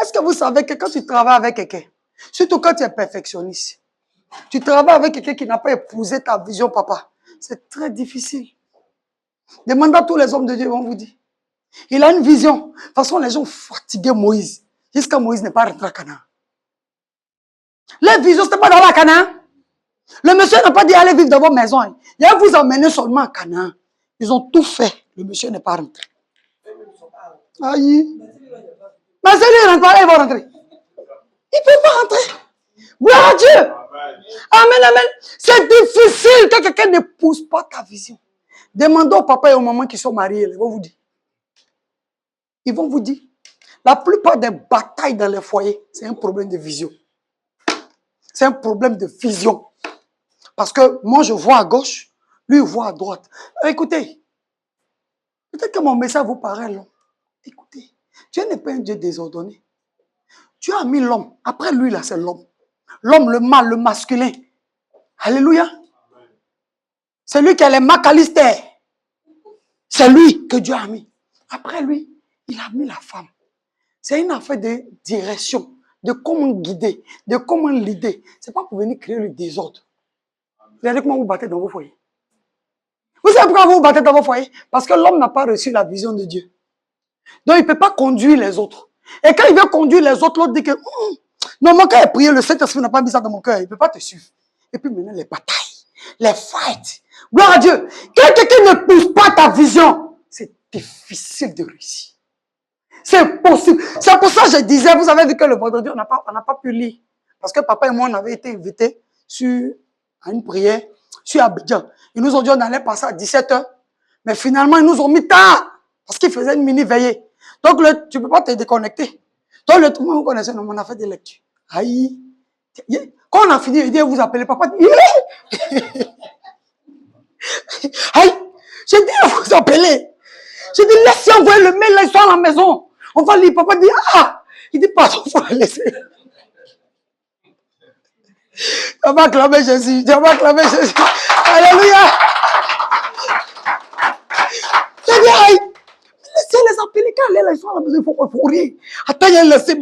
Est-ce que vous savez que quand tu travailles avec quelqu'un, surtout quand tu es perfectionniste, tu travailles avec quelqu'un qui n'a pas épousé ta vision, papa, c'est très difficile. Demandez à tous les hommes de Dieu, ils vont vous dire. Il a une vision. De toute façon, les gens ont fatigué Moïse, jusqu'à Moïse n'est pas rentré à Canaan. Les visions, ce n'était pas dans la Canaan. Le monsieur n'a pas dit allez vivre dans votre maison. Il va vous emmener seulement à Canaan. Ils ont tout fait. Le monsieur n'est pas rentré. Aïe. Mais c'est lui, il va rentrer. Il ne peut pas rentrer. Gloire à Dieu. Amen, amen. C'est difficile que quelqu'un n'épouse pas ta vision. Demandez au papa et aux mamans qui sont mariés. Ils vont vous dire. Ils vont vous dire. La plupart des batailles dans les foyers, c'est un problème de vision. C'est un problème de vision. Parce que moi, je vois à gauche, lui, il voit à droite. Écoutez, Peut-être que mon message vous paraît long. Écoutez, Dieu n'est pas un Dieu désordonné. Dieu a mis l'homme. Après lui, là, c'est l'homme. L'homme, le mâle, le masculin. Alléluia. C'est lui qui a les macalistères. C'est lui que Dieu a mis. Après lui, il a mis la femme. C'est une affaire de direction, de comment guider, de comment l'aider. Ce n'est pas pour venir créer le désordre. Regardez comment vous battez dans vos foyers. Vous savez pourquoi vous vous battez dans vos foyers? Parce que l'homme n'a pas reçu la vision de Dieu. Donc, il ne peut pas conduire les autres. Et quand il veut conduire les autres, l'autre dit que non, mon cœur est prié, le Saint-Esprit n'a pas mis ça dans mon cœur. Il ne peut pas te suivre. Et puis maintenant, les batailles, les fights. Gloire à Dieu. Quand quelqu'un ne pousse pas ta vision, c'est difficile de réussir. C'est possible. C'est pour ça que je disais, vous avez vu que le vendredi, on n'a pas pu lire. Parce que papa et moi, on avait été invités à une prière sur Abidjan. Ils nous ont dit qu'on allait passer à 17h. Mais finalement, ils nous ont mis tard. Parce qu'ils faisaient une mini-veillée. Donc, tu ne peux pas te déconnecter. Donc, le tout, vous connaissez, on a fait des lectures. Aïe. Quand on a fini, il dit, vous appelez papa. Aïe. J'ai dit, vous appelez. J'ai dit, laissez envoyer le mail, là, ils sont à la maison. On va lire. Papa dit, ah. Il dit, pardon, il faut la laisser. On va acclamer Jésus. On va acclamer Jésus. Alléluia. J'ai dit, aïe. Laissez les appeler. Quand ils sont à la maison, il faut rire. Attends, il y a laissé.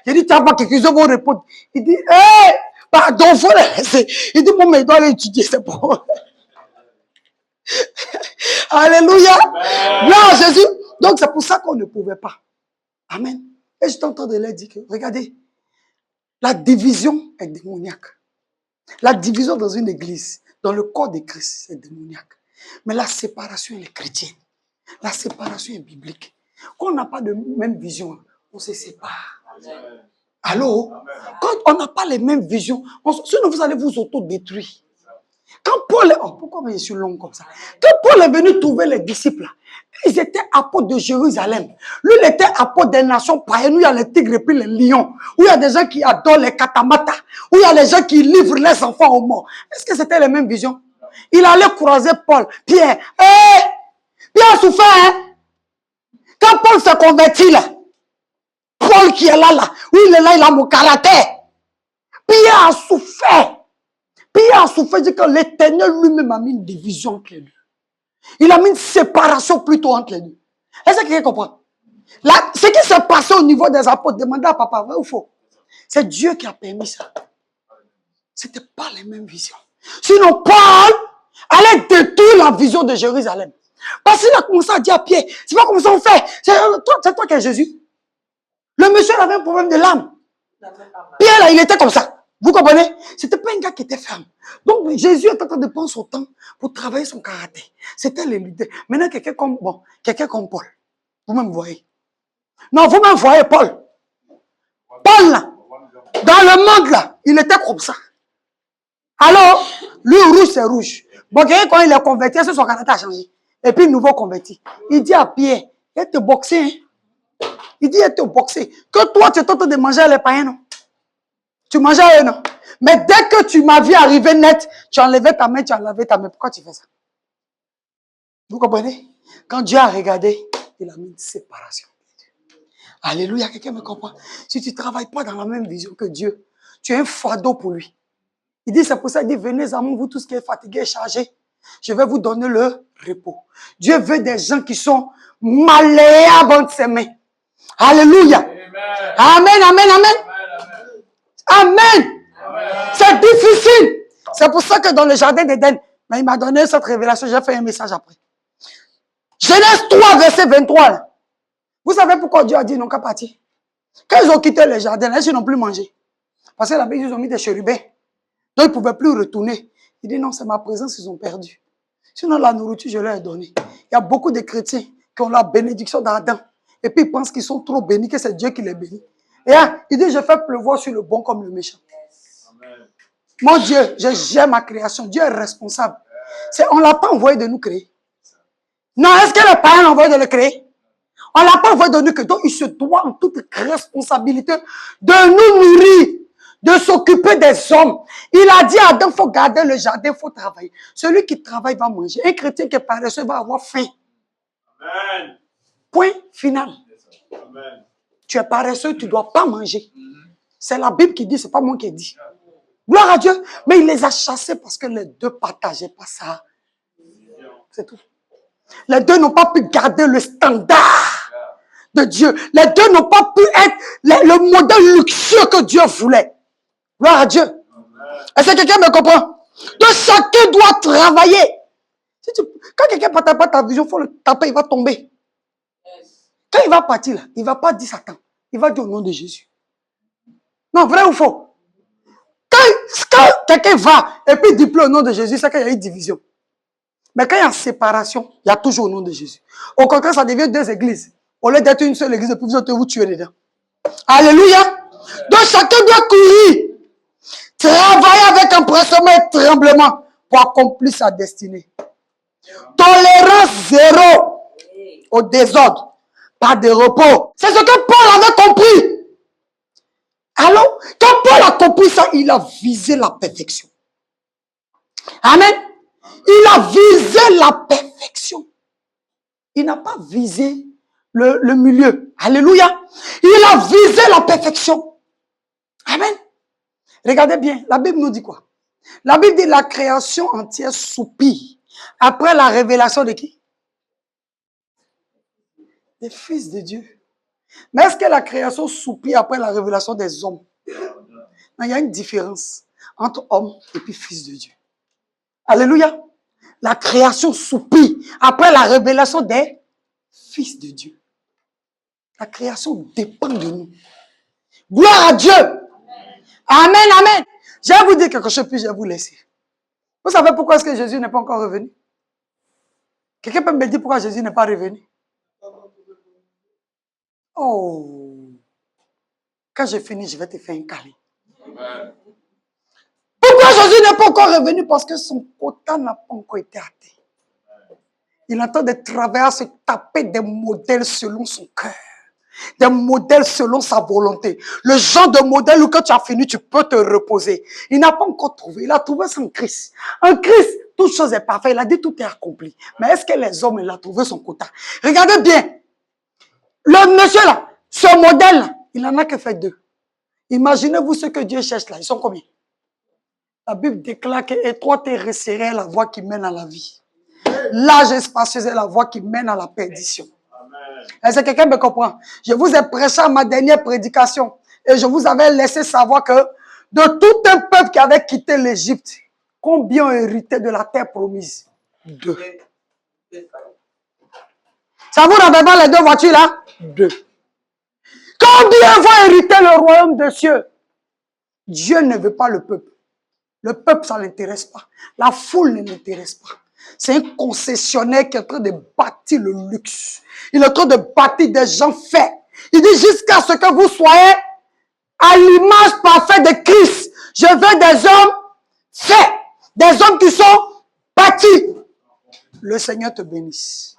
Il dit, tu n'as pas quelque chose, vont répondre. Il dit, hé, pardon, il faut les laisser. Il dit, bon, mais il doit aller étudier, c'est bon. Alléluia. Gloire à Jésus. Donc, c'est pour ça qu'on ne pouvait pas. Amen. Et je t'entends de leur dire que, regardez, la division est démoniaque. La division dans une église, dans le corps de Christ, c'est démoniaque. Mais la séparation, elle est chrétienne. La séparation est biblique. Quand on n'a pas de même vision, on se sépare. Allô? Quand on n'a pas les mêmes visions, sinon vous allez vous autodétruire. Quand Paul est... Oh, pourquoi je suis long comme ça? Quand Paul est venu trouver les disciples, ils étaient apôtres de Jérusalem. Lui, il était apôtre des nations païennes, où il y a les tigres et puis les lions, où il y a des gens qui adorent les katamata, où il y a les gens qui livrent les enfants aux morts. Est-ce que c'était les mêmes visions? Il allait croiser Paul, Pierre. Pierre a souffert, hein? Quand Paul s'est converti là, Paul qui est là, où il est là, il a mon caractère. Pierre a souffert. Pierre a souffert, dit que l'Éternel lui-même a mis une division entre les deux. Il a mis une séparation plutôt entre les deux. Est-ce que quelqu'un comprend? Là, ce qui s'est passé au niveau des apôtres, demandez à papa, vrai ou faux? C'est Dieu qui a permis ça. Ce n'était pas les mêmes visions. Sinon, Paul allait détruire la vision de Jérusalem. Parce qu'il a commencé à dire à Pierre, c'est pas comme ça on fait. C'est toi qui es Jésus. Le monsieur avait un problème de l'âme. Pierre, là, il était comme ça. Vous comprenez? C'était pas un gars qui était ferme. Donc, Jésus est en train de prendre son temps pour travailler son caractère. C'était les leaders. Maintenant, quelqu'un comme Paul. Vous-même voyez. Non, vous-même voyez Paul. Paul, là, dans le monde, là, il était comme ça. Alors, lui, rouge, c'est rouge. Bon, quelqu'un, quand il est converti, son caractère a changé. Et puis, nouveau converti. Il dit à Pierre, il te boxer, hein? Il dit, il te boxer. Que toi, tu es en train de manger les païens, non? Tu mangeais eux, non? Mais dès que tu m'as vu arriver net, tu enlevais ta main, tu as lavé ta main. Pourquoi tu fais ça? Vous comprenez? Quand Dieu a regardé, il a mis une séparation. Alléluia, quelqu'un me comprend? Si tu ne travailles pas dans la même vision que Dieu, tu es un fardeau pour lui. Il dit, c'est pour ça, il dit, venez à moi, vous tous qui êtes fatigués et chargés. Je vais vous donner le repos. Dieu veut des gens qui sont malléables entre ses mains. Alléluia. Amen, amen, amen. Amen. C'est difficile. C'est pour ça que dans le jardin d'Éden, il m'a donné cette révélation. J'ai fait un message après. Genèse 3, verset 23. Là. Vous savez pourquoi Dieu a dit non qu'à partir? Quand ils ont quitté le jardin, là, ils n'ont plus mangé. Parce que là-bas, ils ont mis des chérubins. Donc, ils ne pouvaient plus retourner. Il dit non, c'est ma présence, ils ont perdu. Sinon, la nourriture, je leur ai donné. Il y a beaucoup de chrétiens qui ont la bénédiction d'Adam. Et puis, ils pensent qu'ils sont trop bénis, que c'est Dieu qui les bénit. Et hein, il dit, je fais pleuvoir sur le bon comme le méchant. Amen. Mon Dieu, j'aime ma création. Dieu est responsable. On ne l'a pas envoyé de nous créer. Non, est-ce que le Père l'a envoyé de le créer? On ne l'a pas envoyé de nous créer. Donc, il se doit en toute responsabilité de nous nourrir, de s'occuper des hommes. Il a dit à Adam, il faut garder le jardin, il faut travailler. Celui qui travaille va manger. Un chrétien qui est paresseux va avoir faim. Amen. Point final. Amen. Tu es paresseux, tu ne dois pas manger. C'est la Bible qui dit, ce n'est pas moi qui ai dit. Gloire à Dieu. Mais il les a chassés parce que les deux ne partageaient pas ça. C'est tout. Les deux n'ont pas pu garder le standard de Dieu. Les deux n'ont pas pu être le modèle luxueux que Dieu voulait. Gloire à Dieu. Est-ce que quelqu'un me comprend? Donc chacun doit travailler. Quand quelqu'un ne partage pas ta vision, il faut le taper, il va tomber. Quand il va partir là, il ne va pas dire Satan. Il va dire au nom de Jésus. Non, vrai ou faux? Quand quelqu'un va et puis dit plus au nom de Jésus, c'est qu'il y a une division. Mais quand il y a séparation, il y a toujours au nom de Jésus. Au contraire, ça devient deux églises. Au lieu d'être une seule église, et puis vous êtes vous tuer dedans. Alléluia. Donc chacun doit courir. Travailler avec empressement et tremblement pour accomplir sa destinée. Tolérance zéro au désordre. Pas de repos. C'est ce que Paul avait compris. Alors, quand Paul a compris ça, il a visé la perfection. Amen. Il a visé la perfection. Il n'a pas visé le milieu. Alléluia. Il a visé la perfection. Amen. Regardez bien, la Bible nous dit quoi? La Bible dit la création entière soupire après la révélation de qui? Des fils de Dieu. Mais est-ce que la création soupire après la révélation des hommes? Non, il y a une différence entre homme et puis fils de Dieu. Alléluia. La création soupire après la révélation des fils de Dieu. La création dépend de nous. Gloire à Dieu. Amen, amen. Je vais vous dire quelque chose, puis je vais vous laisser. Vous savez pourquoi est-ce que Jésus n'est pas encore revenu? Quelqu'un peut me dire pourquoi Jésus n'est pas revenu? Oh. Quand j'ai fini, je vais te faire un câlin. Amen. Pourquoi Jésus n'est pas encore revenu? Parce que son quota n'a pas encore été atteint. Il est en train de travailler à se taper des modèles selon son cœur. Des modèles selon sa volonté. Le genre de modèle où quand tu as fini, tu peux te reposer. Il n'a pas encore trouvé. Il a trouvé son Christ. En Christ, toute chose est parfaite. Il a dit tout est accompli. Mais est-ce que les hommes, il a trouvé son quota? Regardez bien. Le monsieur là, ce modèle là, il n'en a que fait deux. Imaginez-vous ce que Dieu cherche là. Ils sont combien? La Bible déclare que étroite et resserrée est la voie qui mène à la vie. Large et spacieuse est la voie qui mène à la perdition. Est-ce que quelqu'un me comprend? Je vous ai prêché à ma dernière prédication et je vous avais laissé savoir que de tout un peuple qui avait quitté l'Égypte, combien ont hérité de la terre promise? 2. Ça vous rappelle pas les 2 voitures là? 2. Combien vont hériter le royaume des cieux? Dieu ne veut pas le peuple. Le peuple, ça ne l'intéresse pas. La foule ne l'intéresse pas. C'est un concessionnaire qui est en train de bâtir le luxe. Il est en train de bâtir des gens faits. Il dit jusqu'à ce que vous soyez à l'image parfaite de Christ. Je veux des hommes faits. Des hommes qui sont bâtis. Le Seigneur te bénisse.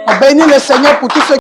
On bénit le Seigneur pour tout ce